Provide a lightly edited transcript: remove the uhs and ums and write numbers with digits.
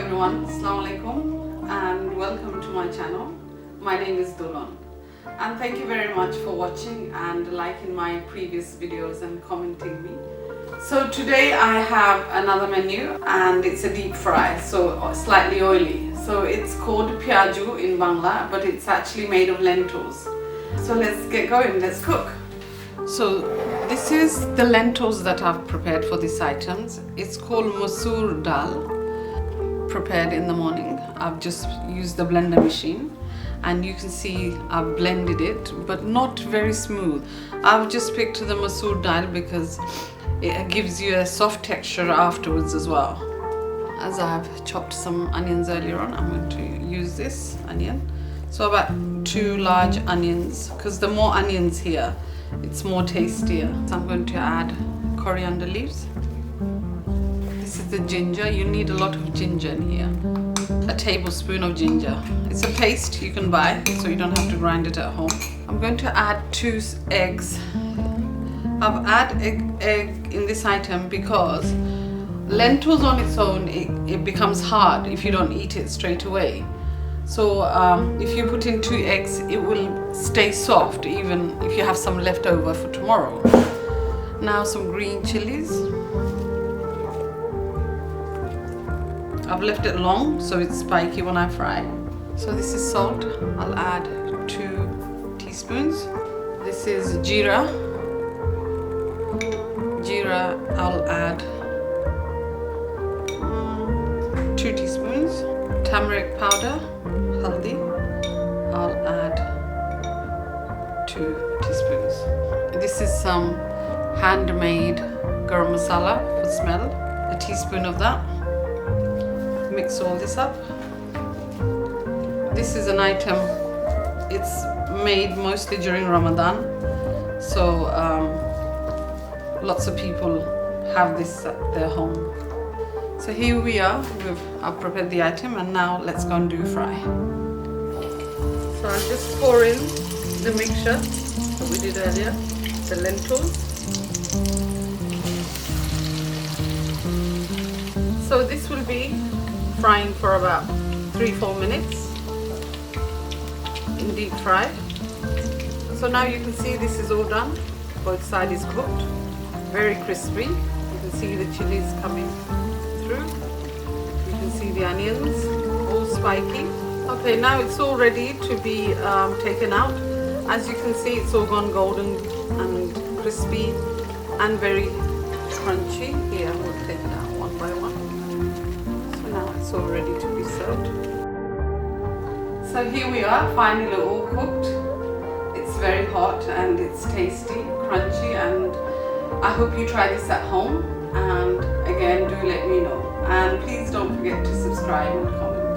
everyone, Assalamu alaikum and welcome to my channel. My name is Dolon and thank you very much for watching and liking my previous videos and commenting me. So today I have another menu and it's a deep fry, so slightly oily. So it's called Piaju in Bangla, but it's actually made of lentils. So let's get going, let's cook. So this is the lentils that I've prepared for these items. It's called masoor dal. Prepared in the morning. I've just used the blender machine and you can see I've blended it, but not very smooth. I've just picked the masoor dal because it gives you a soft texture afterwards as well. As I've chopped some onions earlier on, I'm going to use this onion. So about 2 large onions, because the more onions here, it's more tastier. So I'm going to add coriander leaves. This is the ginger. You need a lot of ginger in here. A tablespoon of ginger. It's a paste you can buy, so you don't have to grind it at home. I'm going to add 2 eggs. I've added egg in this item because lentils on its own, it becomes hard if you don't eat it straight away. So if you put in 2 eggs, it will stay soft even if you have some left over for tomorrow. Now some green chilies. I've left it long so it's spiky when I fry. So this is salt. I'll add 2 teaspoons. This is jeera. Jeera, I'll add 2 teaspoons. Tumeric powder, Haldi, I'll add 2 teaspoons. This is some handmade Gharam masala for smell, a teaspoon of that. Mix all this up. This is an item, it's made mostly during Ramadan, so lots of people have this at their home. So here we are, I've prepared the item and now let's go and do fry. So I'll just pour in the mixture that we did earlier, the lentils. So this will be frying for about 3-4 minutes in deep fry. So now you can see this is all done. Both sides is cooked, very crispy. You can see the chilies coming through. You can see the onions all spiky. Okay, now it's all ready to be taken out. As you can see, it's all gone golden and crispy and very crunchy. Here, we'll take it out one by one. So now it's all ready to be served. So here we are, finally all cooked. It's very hot and it's tasty, crunchy, and I hope you try this at home. And again, do let me know. And please don't forget to subscribe and comment.